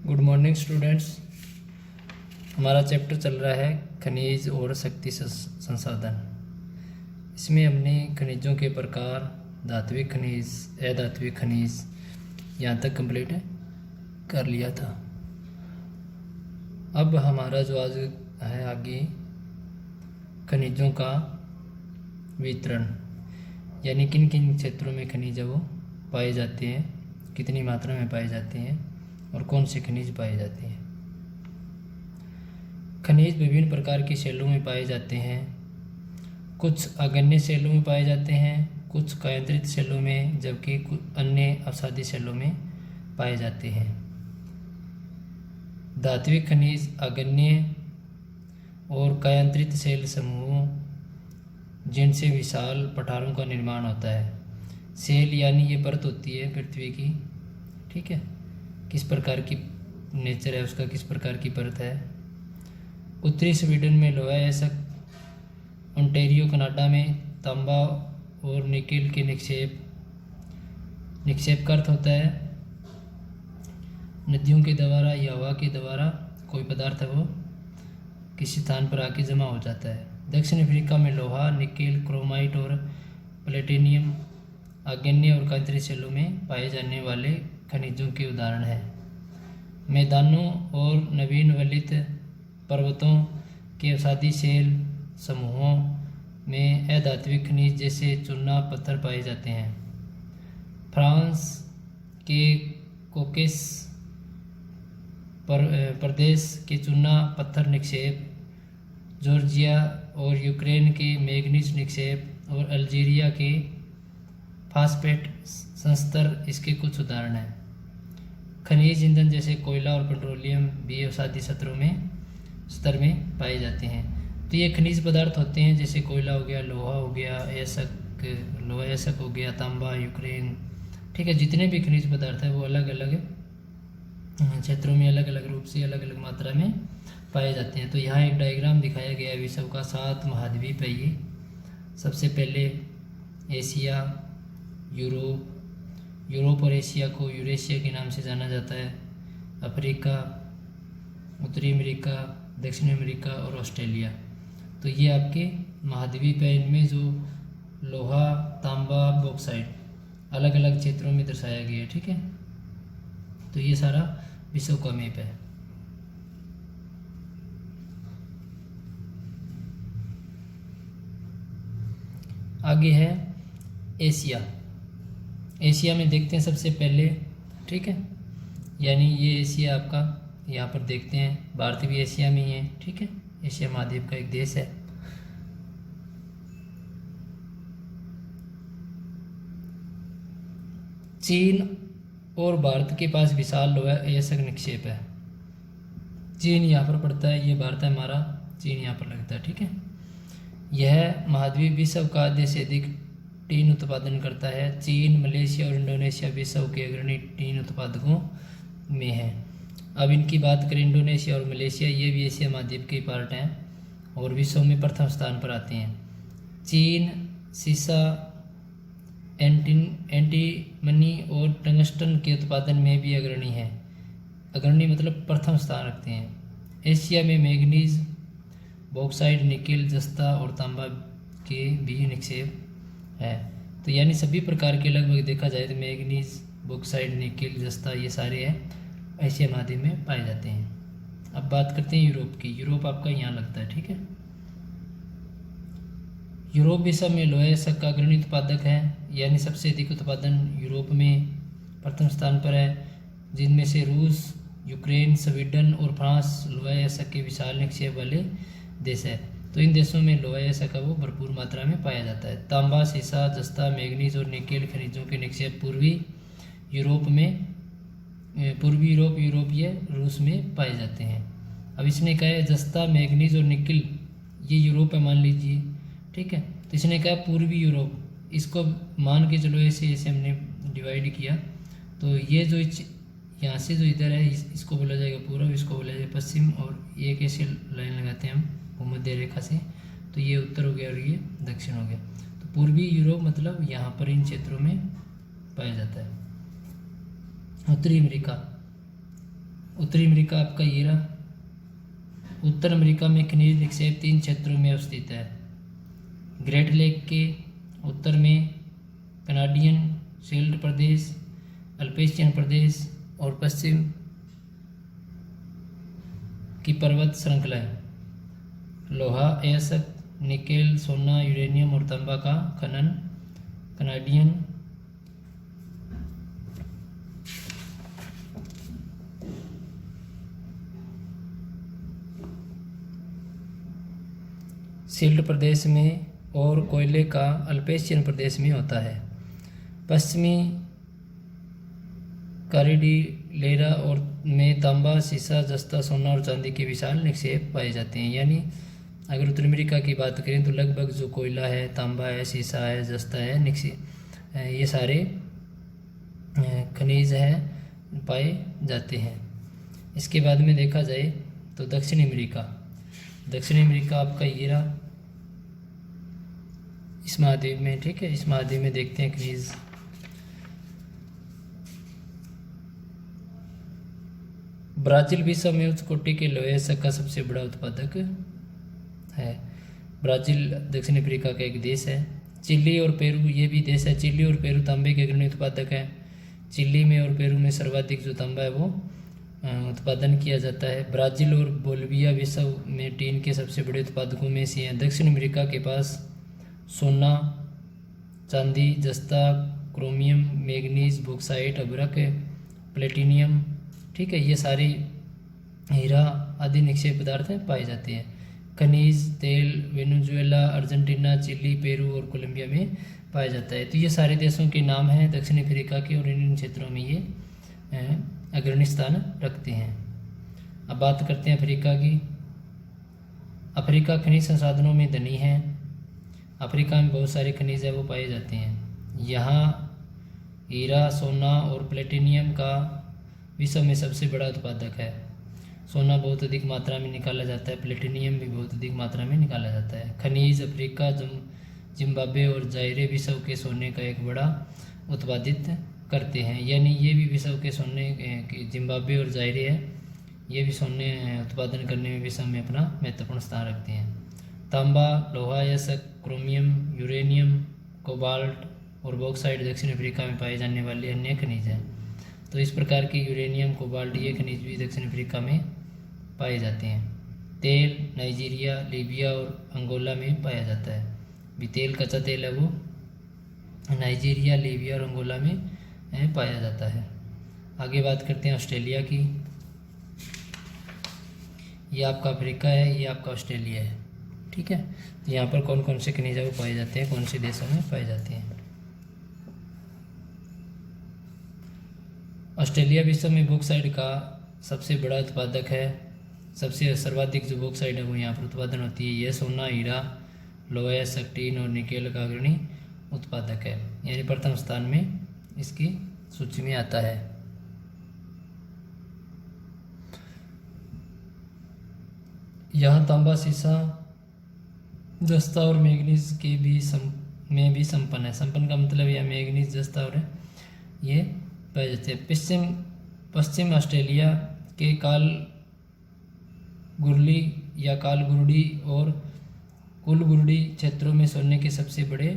Good morning students. हमारा chapter चल रहा है खनिज और शक्ति संसाधन। इसमें हमने खनिजों के प्रकार, धात्विक खनिज, अधात्विक खनिज यहाँ तक कंप्लीट कर लिया था। अब हमारा जो आज है आगे खनिजों का वितरण, यानी किन किन क्षेत्रों में खनिज वो पाए जाते हैं, कितनी मात्रा में पाए जाते हैं और कौन से खनिज पाए जाते हैं। खनिज विभिन्न प्रकार की शैलों में पाए जाते हैं। कुछ अगण्य शैलों में पाए जाते हैं, कुछ कायांतरित शैलों में, जबकि कुछ अन्य अवसादी शैलों में पाए जाते हैं। धात्विक खनिज अगण्य और कायांतरित शैल समूहों जिनसे विशाल पठारों का निर्माण होता है। शैल यानी ये परत होती है पृथ्वी की, ठीक है, किस प्रकार की नेचर है उसका, किस प्रकार की परत है। उत्तरी स्वीडन में लोहा अयस्क, ओंटारियो कनाडा में तांबा और निकेल के निक्षेप का अर्थ होता है नदियों के द्वारा या हवा के द्वारा कोई पदार्थ है वो किसी स्थान पर आके जमा हो जाता है। दक्षिण अफ्रीका में लोहा, निकेल, क्रोमाइट और प्लेटिनियम अगण्य और कायांतरित शैलों में पाए जाने वाले खनिजों के उदाहरण हैं। मैदानों और नवीन वलित पर्वतों के अवसादी शैल समूहों में अधात्विक खनिज जैसे चूना पत्थर पाए जाते हैं। फ्रांस के कोकेस प्रदेश के चूना पत्थर निक्षेप, जॉर्जिया और यूक्रेन के मैग्नीज निक्षेप और अल्जीरिया के फास्फेट संस्तर इसके कुछ उदाहरण हैं। खनिज ईंधन जैसे कोयला और पेट्रोलियम भी अवसादी स्तर में पाए जाते हैं। तो ये खनिज पदार्थ होते हैं जैसे कोयला हो गया, लोहा हो गया, लोहा अयस्क हो गया, तांबा, यूक्रेन, ठीक है। जितने भी खनिज पदार्थ हैं वो अलग अलग क्षेत्रों में अलग अलग रूप से अलग अलग मात्रा में पाए जाते हैं। तो यहाँ एक डायग्राम दिखाया गया है विश्व का 7 महाद्वीप है ये। सबसे पहले एशिया, यूरोप और एशिया को यूरेशिया के नाम से जाना जाता है। अफ्रीका, उत्तरी अमेरिका, दक्षिण अमेरिका और ऑस्ट्रेलिया। तो ये आपके महाद्वीप है। इनमें जो लोहा, तांबा, बॉक्साइट अलग अलग क्षेत्रों में दर्शाया गया है, ठीक है। तो ये सारा विश्व का मैप है। आगे है एशिया। एशिया में देखते हैं सबसे पहले, ठीक है, यानी ये एशिया आपका यहाँ पर देखते हैं। भारत भी एशिया में ही है, ठीक है, एशिया महाद्वीप का एक देश है। चीन और भारत के पास विशाल लोहा अयस्क निक्षेप है। चीन यहाँ पर पड़ता है, ये भारत है हमारा, चीन यहाँ पर लगता है, ठीक है। यह महाद्वीप विश्व का आधे से अधिक टीन उत्पादन करता है। चीन, मलेशिया और इंडोनेशिया विश्व के अग्रणी टीन उत्पादकों में हैं। अब इनकी बात करें, इंडोनेशिया और मलेशिया ये भी एशिया महाद्वीप के पार्ट हैं और विश्व में प्रथम स्थान पर आते हैं। चीन सीसा, एंटीमनी और टंगस्टन के उत्पादन में भी अग्रणी है। अग्रणी मतलब प्रथम स्थान रखते हैं। एशिया में मैग्नीज, बॉक्साइट, निकेल, जस्ता और तांबा के भी निक्षेप है। तो यानी सभी प्रकार के लगभग देखा जाए तो मैग्नीज, बॉक्साइट, निकेल, जस्ता ये सारे हैं एशिया महाद्वीप में पाए जाते हैं। अब बात करते हैं यूरोप की। यूरोप आपका यहाँ लगता है, ठीक है। यूरोप विश्व में लोहा अयस्क का अग्रणी उत्पादक है, यानी सबसे अधिक उत्पादन यूरोप में प्रथम स्थान पर है, जिनमें से रूस, यूक्रेन, स्वीडन और फ्रांस लोहा अयस्क के विशाल निक्षेप वाले देश है। तो इन देशों में लोहा अयस्क का वो भरपूर मात्रा में पाया जाता है। तांबा, सीसा, जस्ता, मैग्नीज और निकेल खनिजों के निक्षेप पूर्वी यूरोपीय रूस में पाए जाते हैं। अब इसने कहा है जस्ता, मैग्नीज और निकेल ये यूरोप है मान लीजिए, ठीक है। तो इसने कहा पूर्वी यूरोप, इसको मान के चलो ऐसे ऐसे हमने डिवाइड किया। तो ये जो यहाँ से जो इधर है इसको बोला जाएगा पूर्व, इसको बोला जाएगा पश्चिम, और एक ऐसे लाइन लगाते हैं हम भूमध्य रेखा से, तो ये उत्तर हो गया और ये दक्षिण हो गया। तो पूर्वी यूरोप मतलब यहाँ पर इन क्षेत्रों में पाया जाता है। उत्तरी अमेरिका, उत्तरी अमेरिका आपका ये रहा। उत्तर अमेरिका में खनिज निक्षेप 3 क्षेत्रों में अवस्थित है। ग्रेट लेक के उत्तर में कनाडियन शील्ड प्रदेश, अल्पेशियन प्रदेश और पश्चिम की पर्वत श्रृंखला है। लोहा, अयस्क, निकेल, सोना, यूरेनियम और तांबा का खनन कनाडियन शील्ड प्रदेश में और कोयले का अल्पेशियन प्रदेश में होता है। पश्चिमी कॉर्डिलेरा और में तांबा, सीसा, जस्ता, सोना और चांदी के विशाल निक्षेप पाए जाते हैं। यानी अगर उत्तर अमेरिका की बात करें तो लगभग जो कोयला है, तांबा है, सीसा है, जस्ता है, ये सारे खनिज है पाए जाते हैं। इसके बाद में देखा जाए तो दक्षिण अमेरिका आपका ये रहा इस महाद्वीप में, ठीक है। इस महाद्वीप में देखते हैं खनिज। ब्राज़ील विश्व में उच्च कोटि के लोहे का सबसे बड़ा उत्पादक है। ब्राज़ील दक्षिण अफ्रीका का एक देश है। चिली और पेरू ये भी देश है। चिली और पेरू तांबे के अग्रणी उत्पादक है। चिली में और पेरू में सर्वाधिक जो तांबा है वो उत्पादन किया जाता है। ब्राज़ील और बोलिविया विश्व में टीन के सबसे बड़े उत्पादकों में से हैं। दक्षिण अमेरिका के पास सोना, चांदी, जस्ता, क्रोमियम, मैग्नीज, बॉक्साइट, अभ्रक, प्लेटिनियम, ठीक है, ये सारी हीरा आदि निक्षेप पदार्थ पाए जाते हैं। खनिज तेल वेनेजुएला, अर्जेंटीना, चिली, पेरू और कोलंबिया में पाया जाता है। तो ये सारे देशों के नाम हैं दक्षिण अफ्रीका के और इन क्षेत्रों में ये अग्रणी स्थान रखते हैं। अब बात करते हैं अफ्रीका की। अफ्रीका खनिज संसाधनों में धनी है। अफ्रीका में बहुत सारे खनिज है वो पाए जाते हैं। यहाँ हीरा, सोना और प्लेटिनियम का विश्व में सबसे बड़ा उत्पादक है। सोना बहुत अधिक मात्रा में निकाला जाता है, प्लेटिनियम भी बहुत अधिक मात्रा में निकाला जाता है। खनिज अफ्रीका, जिम्बाब्वे और जायरे विश्व के सोने का एक बड़ा उत्पादित करते हैं। यानी ये भी विश्व के सोने के जिम्बाब्वे और जायरे है, ये भी सोने उत्पादन करने में विश्व में अपना महत्वपूर्ण स्थान रखते हैं। तांबा, लोहा, अयस्क, क्रोमियम, यूरेनियम, कोबाल्ट और बॉक्साइट दक्षिण अफ्रीका में पाए जाने वाले अन्य खनिज हैं। तो इस प्रकार के यूरेनियम, कोबाल्ट ये खनिज भी दक्षिण अफ्रीका में पाए जाते हैं। तेल नाइजीरिया, लीबिया और अंगोला में पाया जाता है। भी तेल, कच्चा तेल है वो नाइजीरिया, लीबिया और अंगोला में पाया जाता है। आगे बात करते हैं ऑस्ट्रेलिया की। ये आपका अफ्रीका है, ये आपका ऑस्ट्रेलिया है, ठीक है। तो यहाँ पर कौन कौन से खनिज वो पाए जाते हैं, कौन से देशों में पाए जाते हैं। ऑस्ट्रेलिया विश्व में बॉक्साइट का सबसे बड़ा उत्पादक है। सबसे सर्वाधिक जो बॉक्साइट है वो यहाँ पर उत्पादन होती है। यह सोना, हीरा, लोहा, टीन और निकेल का अग्रणी उत्पादक है, यानी प्रथम स्थान में इसकी सूची में आता है। यहाँ तांबा, सीसा, जस्ता और मैग्नीज के भी में भी संपन्न है। संपन्न का मतलब यह मैग्नीज, जस्ता और ये पाए जाते हैं। पश्चिम ऑस्ट्रेलिया के काल गुरली या कालगुरडी और कुलगुरडी क्षेत्रों में सोने के सबसे बड़े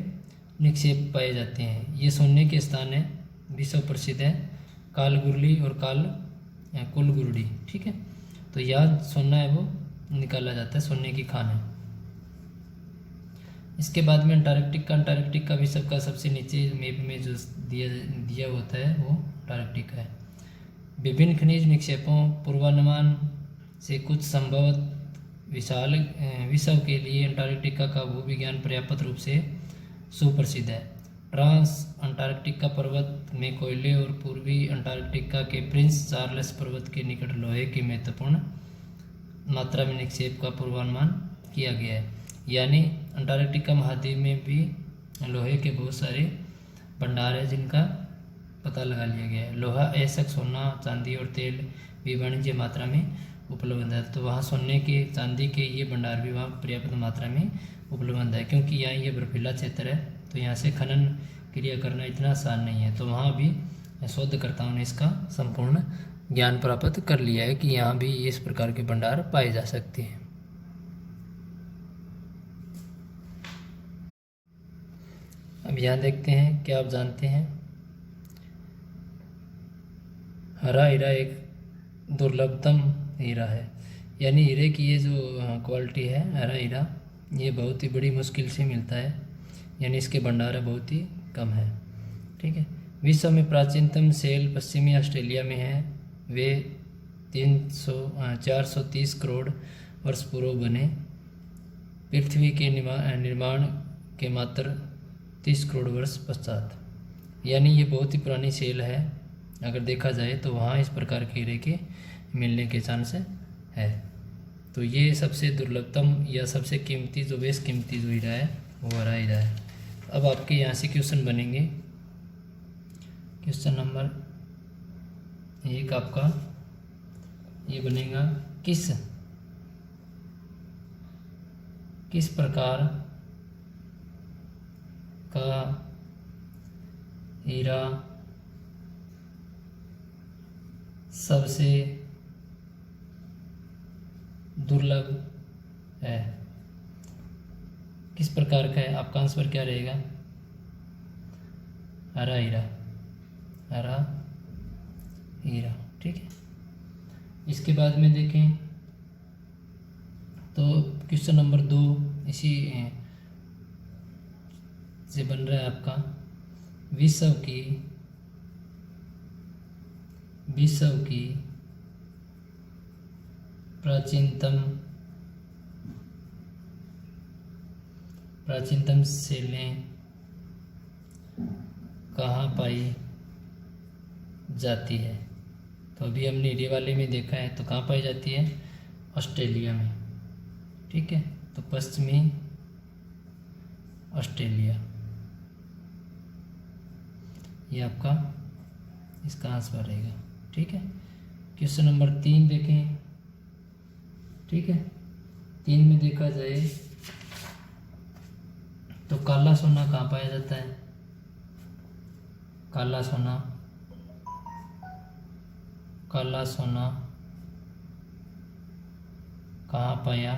निक्षेप पाए जाते हैं। ये सोने के स्थान है, विश्व प्रसिद्ध है, कालगुरली और कुलगुरडी, ठीक है। तो यहाँ सोना है वो निकाला जाता है, सोने की खान है। इसके बाद में अंटार्कटिका विश्व का सबसे नीचे मैप में जो दिया होता है वो अंटार्कटिका है। विभिन्न खनिज निक्षेपों पूर्वानुमान से कुछ संभवत विशाल विश्व के लिए अंटार्कटिका का भूविज्ञान पर्याप्त रूप से सुप्रसिद्ध है। ट्रांस अंटार्कटिका पर्वत में कोयले और पूर्वी अंटार्कटिका के प्रिंस चार्ल्स पर्वत के निकट लोहे की महत्वपूर्ण मात्रा में निक्षेप का पूर्वानुमान किया गया है। यानी अंटार्कटिका महाद्वीप में भी लोहे के बहुत सारे भंडार है जिनका पता लगा लिया गया है। लोहा, अयस्क, सोना, चांदी और तेल भी वाणिज्य मात्रा में उपलब्ध है। तो वहाँ सोने के, चांदी के ये भंडार भी वहाँ पर्याप्त मात्रा में उपलब्ध है, क्योंकि यहाँ ये बर्फीला क्षेत्र है तो यहाँ से खनन क्रिया करना इतना आसान नहीं है। तो वहाँ भी शोधकर्ताओं ने इसका संपूर्ण ज्ञान प्राप्त कर लिया है कि यहाँ भी इस प्रकार के भंडार पाए जा सकते हैं। अब यहाँ देखते हैं, क्या आप जानते हैं हरा हीरा एक दुर्लभतम हीरा है। यानी हीरे की ये जो क्वालिटी है हरा हीरा, ये बहुत ही बड़ी मुश्किल से मिलता है, यानी इसके भंडार बहुत ही कम है। ठीक है। विश्व में प्राचीनतम सेल पश्चिमी ऑस्ट्रेलिया में है। वे 430 करोड़ वर्ष पूर्व बने। पृथ्वी के निर्माण के मात्र 30 करोड़ वर्ष पश्चात। यानी ये बहुत ही पुरानी सेल है। अगर देखा जाए तो वहाँ इस प्रकार के हीरे के मिलने के चांस है। तो ये सबसे दुर्लभतम या सबसे कीमती जो बेस कीमती जो हीरा है वो हरा हीरा है। अब आपके यहाँ से क्वेश्चन बनेंगे। क्वेश्चन नंबर 1 आपका ये बनेगा, किस प्रकार का हीरा सबसे दुर्लभ है? किस प्रकार का है? आपका आंसर क्या रहेगा? हरा हीरा, हरा हीरा। ठीक है। इसके बाद में देखें तो क्वेश्चन नंबर 2 इसी से बन रहा है आपका, विश्व की प्राचीनतम सेलें कहाँ पाई जाती है? तो अभी हमने हीरे वाले में देखा है, तो कहाँ पाई जाती है? ऑस्ट्रेलिया में। ठीक है। तो पश्चिमी ऑस्ट्रेलिया, ये आपका इसका आंसर रहेगा। ठीक है। क्वेश्चन नंबर 3 देखें। ठीक है। 3 में देखा जाए तो काला सोना कहाँ पाया जाता है? काला सोना कहाँ पाया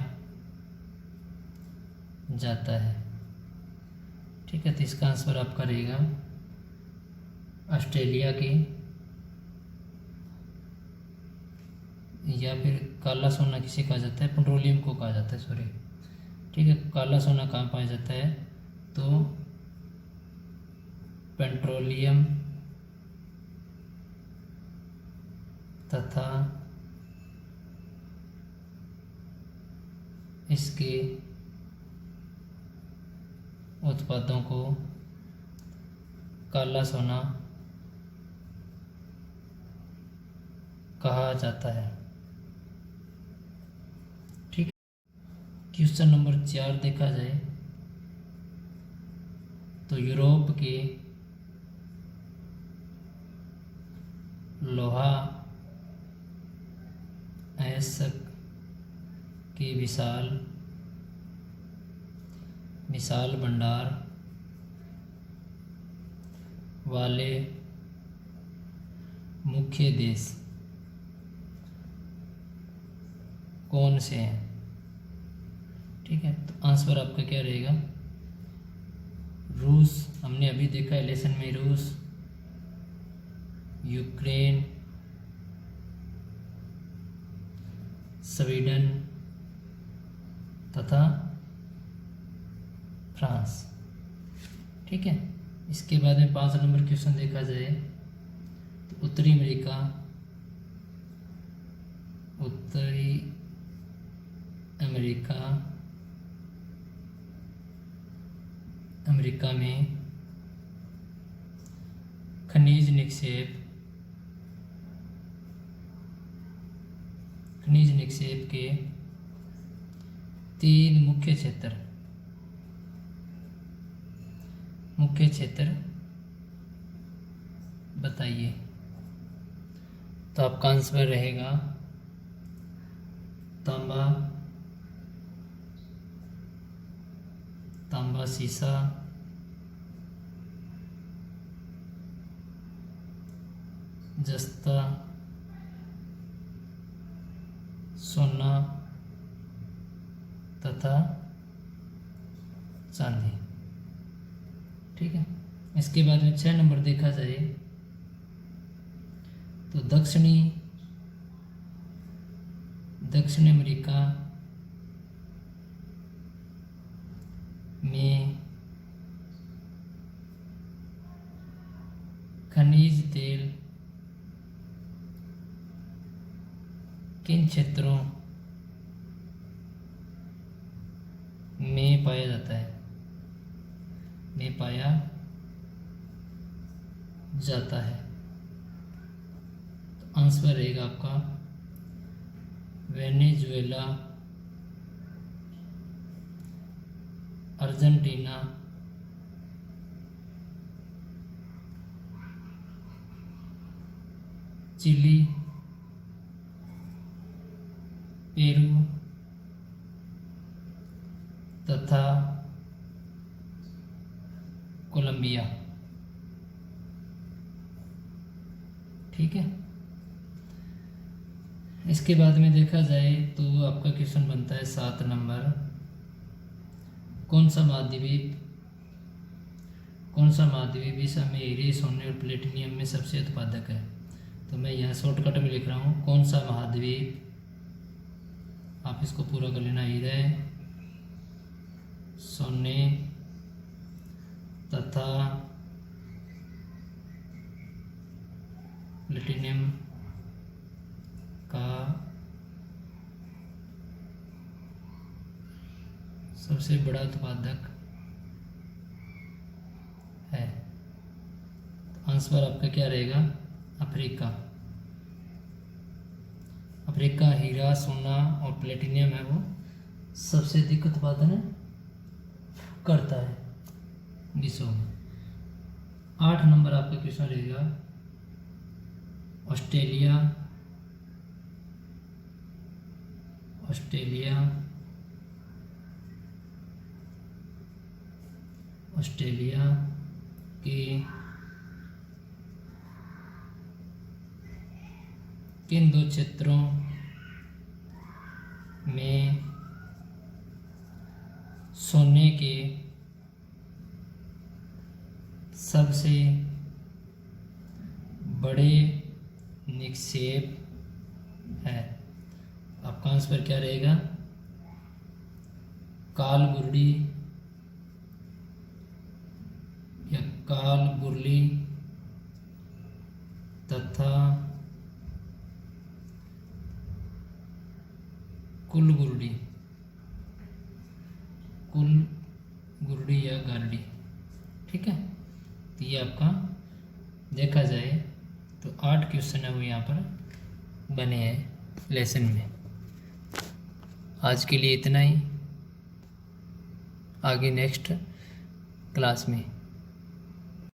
जाता है? ठीक है। तो इसका आंसर आपका रहेगा ऑस्ट्रेलिया के, या फिर काला सोना किसे कहा जाता है? पेट्रोलियम को कहा जाता है, सॉरी। ठीक है। काला सोना कहाँ पाया जाता है? तो पेट्रोलियम तथा इसके उत्पादों को काला सोना कहा जाता है। ठीक। क्वेश्चन नंबर 4 देखा जाए तो यूरोप के लोहा अयस्क के विशाल भंडार वाले मुख्य देश कौन से हैं? ठीक है। तो आंसर आपका क्या रहेगा? रूस, हमने अभी देखा है लेसन में, रूस, यूक्रेन, स्वीडन तथा फ्रांस। ठीक है। इसके बाद में 5 नंबर क्वेश्चन देखा जाए तो उत्तरी अमेरिका में खनिज निक्षेप के 3 मुख्य क्षेत्र बताइए। तो आपका आंसर रहेगा तांबा, सीसा, जस्ता सोना तथा चांदी। ठीक है। इसके बाद में 6 नंबर देखा जाए तो दक्षिण अमेरिका में खनिज तेल किन क्षेत्रों में पाया जाता है, तो आंसर रहेगा आपका वेनेजुएला, अर्जेंटीना, चिली, पेरू तथा कोलंबिया। ठीक है। इसके बाद में देखा जाए तो आपका क्वेश्चन बनता है 7 नंबर, कौन सा महाद्वीप इस समय हीरे, सोने और प्लेटिनियम में सबसे उत्पादक है। तो मैं यहाँ शॉर्टकट में लिख रहा हूँ, कौन सा महाद्वीप, आप इसको पूरा कर लेना, हीरे, सोने तथा प्लेटिनियम का सबसे बड़ा उत्पादक है। तो आंसर आपका क्या रहेगा, अफ्रीका। अफ्रीका हीरा, सोना और प्लेटिनियम है वो सबसे अधिक उत्पादन करता है विश्व में। 8 नंबर आपका क्वेश्चन रहेगा, ऑस्ट्रेलिया के किन 2 क्षेत्रों में सोने के सबसे बड़े निक्षेप है। आपका आंसर क्या रहेगा, कालगुरडी या कालबुर्ली तथा कुलगुरडी या गार्डी। ठीक है। तो ये आपका देखा जाए तो 8 क्वेश्चन है वो यहाँ पर बने हैं लेसन में। आज के लिए इतना ही, आगे नेक्स्ट क्लास में